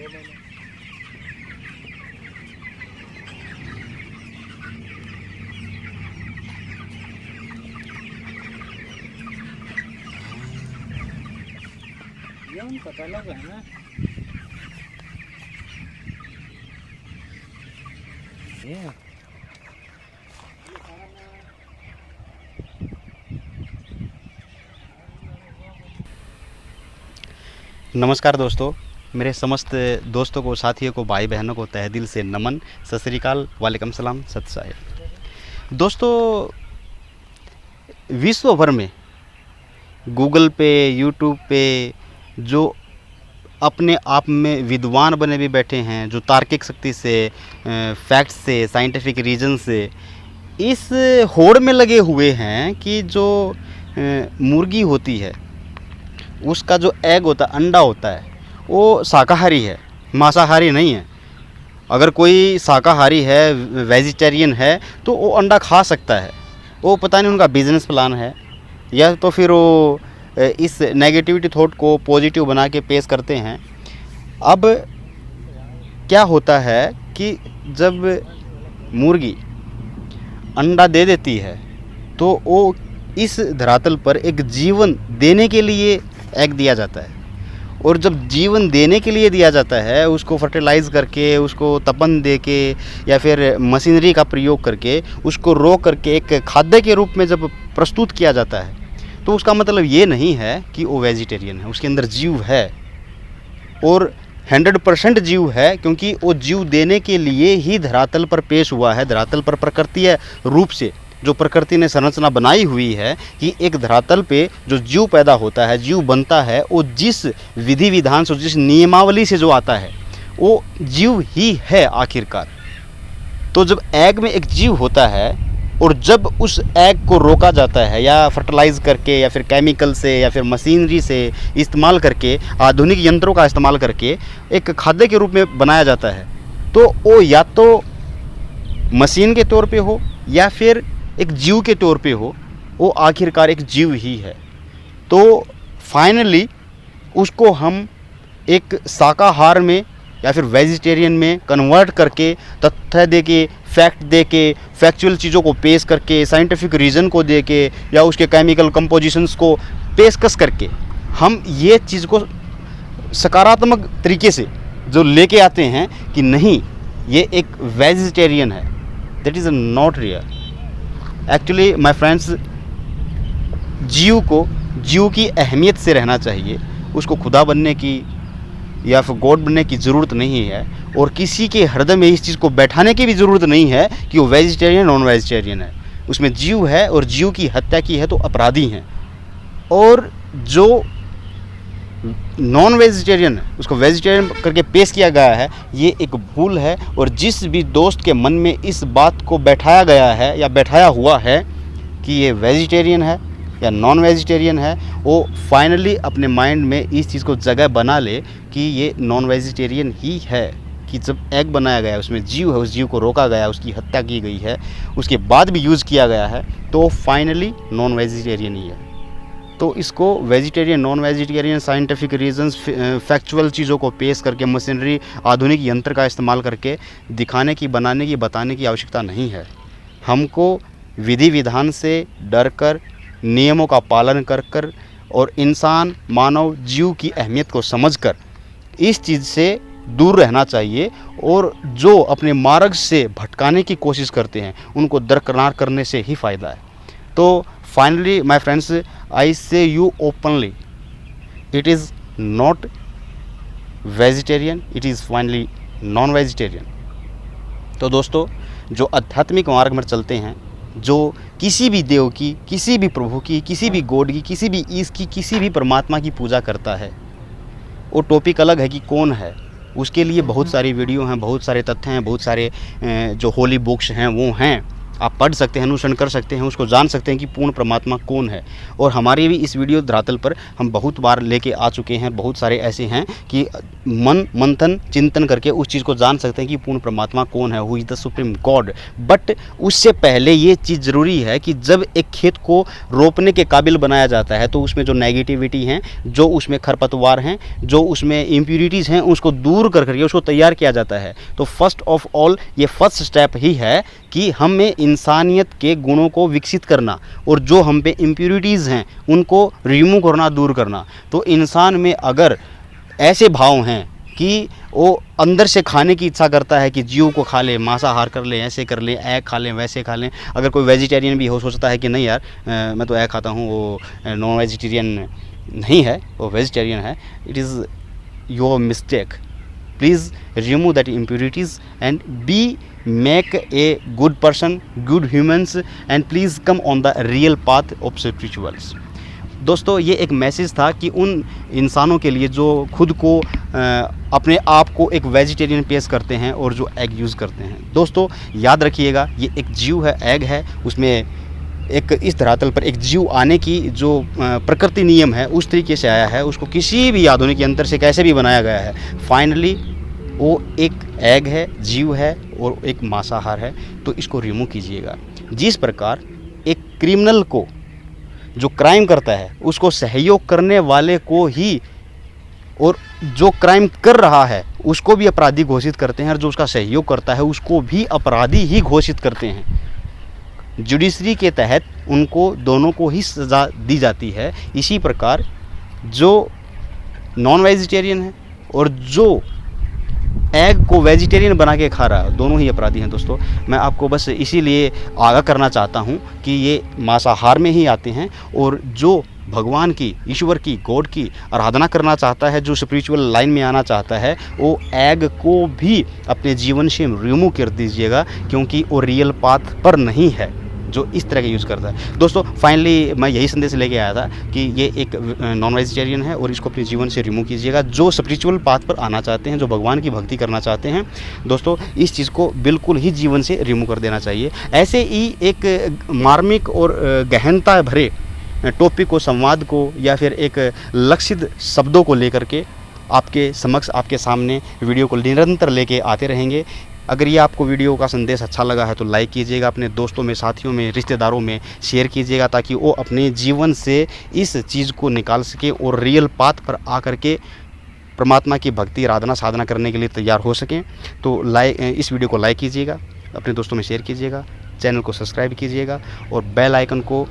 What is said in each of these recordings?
ये पता लगा है ना ये नमस्कार दोस्तों, मेरे समस्त दोस्तों को, साथियों को, भाई बहनों को तहे दिल से नमन, सत श्री अकाल, वालेकुम सलाम, सत साहिब। दोस्तों, विश्व भर में गूगल पे, यूट्यूब पे जो अपने आप में विद्वान बने भी बैठे हैं, जो तार्किक शक्ति से, फैक्ट्स से, साइंटिफिक रीजन से इस होड़ में लगे हुए हैं कि जो मुर्गी होती है उसका जो एग होता है, अंडा होता है, वो शाकाहारी है, मांसाहारी नहीं है। अगर कोई शाकाहारी है, वेजिटेरियन है, तो वो अंडा खा सकता है। वो पता नहीं उनका बिजनेस प्लान है या तो फिर वो इस नेगेटिविटी थॉट को पॉजिटिव बना के पेश करते हैं। अब क्या होता है कि जब मुर्गी अंडा दे देती है तो वो इस धरातल पर एक जीवन देने के लिए एग दिया जाता है, और जब जीवन देने के लिए दिया जाता है उसको फर्टिलाइज़ करके, उसको तपन दे के या फिर मशीनरी का प्रयोग करके उसको रो करके एक खाद्य के रूप में जब प्रस्तुत किया जाता है, तो उसका मतलब ये नहीं है कि वो वेजिटेरियन है। उसके अंदर जीव है और 100% जीव है, क्योंकि वो जीव देने के लिए ही धरातल पर पेश हुआ है। धरातल पर प्रकृतिय रूप से जो प्रकृति ने संरचना बनाई हुई है कि एक धरातल पे जो जीव पैदा होता है, जीव बनता है, वो जिस विधि विधान से, जिस नियमावली से जो आता है वो जीव ही है आखिरकार। तो जब एग में एक जीव होता है और जब उस एग को रोका जाता है या फर्टिलाइज़ करके या फिर केमिकल से या फिर मशीनरी से इस्तेमाल करके, आधुनिक यंत्रों का इस्तेमाल करके एक खाद्य के रूप में बनाया जाता है, तो वो या तो मशीन के तौर पे हो या फिर एक जीव के तौर पे हो, वो आखिरकार एक जीव ही है। तो फाइनली उसको हम एक शाकाहार में या फिर वेजिटेरियन में कन्वर्ट करके, तथ्य दे के, फैक्ट दे के, फैक्चुअल चीज़ों को पेश करके, साइंटिफिक रीज़न को दे के या उसके केमिकल कंपोजिशंस को पेशकश करके हम ये चीज़ को सकारात्मक तरीके से जो लेके आते हैं कि नहीं, ये एक वेजिटेरियन है। That is not real. Actually my friends, जीव की अहमियत से रहना चाहिए। उसको खुदा बनने की या फिर गॉड बनने की ज़रूरत नहीं है, और किसी के हृदय में इस चीज़ को बैठाने की भी ज़रूरत नहीं है कि वो वेजिटेरियन नॉन वेजिटेरियन है। उसमें जीव है और जीव की हत्या की है तो अपराधी हैं, और जो नॉन वेजिटेरियन है उसको वेजिटेरियन करके पेश किया गया है, ये एक भूल है। और जिस भी दोस्त के मन में इस बात को बैठाया गया है या बैठाया हुआ है कि ये वेजिटेरियन है या नॉन वेजिटेरियन है, वो फाइनली अपने माइंड में इस चीज़ को जगह बना ले कि ये नॉन वेजिटेरियन ही है। कि जब एग बनाया गया, उसमें जीव है, उस जीव को रोका गया, उसकी हत्या की गई है, उसके बाद भी यूज़ किया गया है, तो फाइनली नॉन वेजिटेरियन ही है। तो इसको vegetarian, non vegetarian, scientific reasons, factual चीज़ों को पेश करके, मशीनरी, आधुनिक यंत्र का इस्तेमाल करके दिखाने की, बनाने की, बताने की आवश्यकता नहीं है। हमको विधि विधान से डर कर, नियमों का पालन कर कर और इंसान, मानव जीव की अहमियत को समझकर इस चीज़ से दूर रहना चाहिए, और जो अपने मार्ग से भटकाने की कोशिश करते हैं उनको दरकिनार करने से ही फ़ायदा है। तो फाइनली माय फ्रेंड्स, आई से you openly, it is not vegetarian, it is finally non vegetarian. तो दोस्तों, जो आध्यात्मिक मार्ग में चलते हैं, जो किसी भी देव की, किसी भी प्रभु की, किसी भी गॉड की, किसी भी ईश की, किसी भी परमात्मा की पूजा करता है, वो टॉपिक अलग है कि कौन है। उसके लिए बहुत सारी वीडियो हैं, बहुत सारे तथ्य हैं, बहुत सारे जो होली बुक्स हैं वो हैं। आप पढ़ सकते हैं, अनुसरण कर सकते हैं, उसको जान सकते हैं कि पूर्ण परमात्मा कौन है। और हमारे भी इस वीडियो धरातल पर हम बहुत बार लेके आ चुके हैं, बहुत सारे ऐसे हैं कि मन मंथन चिंतन करके उस चीज़ को जान सकते हैं कि पूर्ण परमात्मा कौन है, who is the supreme God. But उससे पहले ये चीज़ ज़रूरी है कि जब एक खेत को रोपने के काबिल बनाया जाता है तो उसमें जो नेगेटिविटी हैं, जो उसमें खरपतवार हैं, जो उसमें इम्प्यूरिटीज़ हैं, उसको दूर करके उसको तैयार किया जाता है। तो फर्स्ट ऑफ ऑल ये फर्स्ट स्टेप ही है कि हमें इंसानियत के गुणों को विकसित करना और जो हम पे इम्प्यूरिटीज़ हैं उनको रिमूव करना, दूर करना। तो इंसान में अगर ऐसे भाव हैं कि वो अंदर से खाने की इच्छा करता है कि जीव को खा ले, मांसाहार कर ले, ऐसे कर ले, एग खा लें, वैसे खा लें। अगर कोई वेजिटेरियन भी हो, सोचता है कि नहीं यार मैं तो एग खाता हूँ, वो नॉन वेजिटेरियन नहीं है, वो वेजिटेरियन है, it is your mistake. Please remove that impurities and make a good person, good humans, and please come on the real path of spirituals। दोस्तों ये एक मैसेज था कि उन इंसानों के लिए जो खुद को अपने आप को एक वेजिटेरियन पेश करते हैं और जो एग यूज़ करते हैं। दोस्तों याद रखिएगा, ये एक जीव है, एग है, उसमें एक इस धरातल पर एक जीव आने की जो प्रकृति नियम है उस तरीके से आया है, उसको किसी भी आधुनिक यंत्र से कैसे भी बनाया गया है, फाइनली वो एक एग है, जीव है और एक मांसाहार है। तो इसको रिमूव कीजिएगा। जिस प्रकार एक क्रिमिनल को जो क्राइम करता है उसको सहयोग करने वाले को ही और जो क्राइम कर रहा है उसको भी अपराधी घोषित करते हैं और जो उसका सहयोग करता है उसको भी अपराधी ही घोषित करते हैं। जुडिशरी के तहत उनको दोनों को ही सज़ा दी जाती है। इसी प्रकार जो नॉन वेजिटेरियन है और जो एग को वेजिटेरियन बना के खा रहा है, दोनों ही अपराधी हैं। दोस्तों मैं आपको बस इसीलिए आगाह करना चाहता हूं कि ये मांसाहार में ही आते हैं और जो भगवान की, ईश्वर की, गॉड की आराधना करना चाहता है, जो स्पिरिचुअल लाइन में आना चाहता है, वो एग को भी अपने जीवन से रिमूव कर दीजिएगा, क्योंकि वो रियल पाथ पर नहीं है जो इस तरह का यूज़ करता है। दोस्तों फाइनली मैं यही संदेश लेके आया था कि ये एक नॉन वेजिटेरियन है और इसको अपने जीवन से रिमूव कीजिएगा। जो स्पिरिचुअल पाथ पर आना चाहते हैं, जो भगवान की भक्ति करना चाहते हैं, दोस्तों इस चीज़ को बिल्कुल ही जीवन से रिमूव कर देना चाहिए। ऐसे ही एक मार्मिक और गहनता भरे टॉपिक को, संवाद को या फिर एक लक्षित शब्दों को लेकर के आपके समक्ष, आपके सामने वीडियो को निरंतर लेके आते रहेंगे। अगर ये आपको वीडियो का संदेश अच्छा लगा है तो लाइक कीजिएगा, अपने दोस्तों में, साथियों में, रिश्तेदारों में शेयर कीजिएगा ताकि वो अपने जीवन से इस चीज़ को निकाल सके और रियल पाथ पर आकर के परमात्मा की भक्ति, आराधना, साधना करने के लिए तैयार हो सकें। तो इस वीडियो को लाइक कीजिएगा, अपने दोस्तों में शेयर कीजिएगा, चैनल को सब्सक्राइब कीजिएगा और बेल आइकन को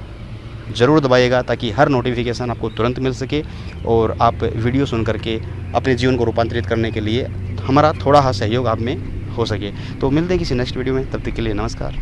ज़रूर दबाइएगा ताकि हर नोटिफिकेशन आपको तुरंत मिल सके और आप वीडियो सुन करके अपने जीवन को रूपांतरित करने के लिए हमारा थोड़ा सा सहयोग आप में हो सके। तो मिलते हैं किसी नेक्स्ट वीडियो में, तब तक के लिए नमस्कार।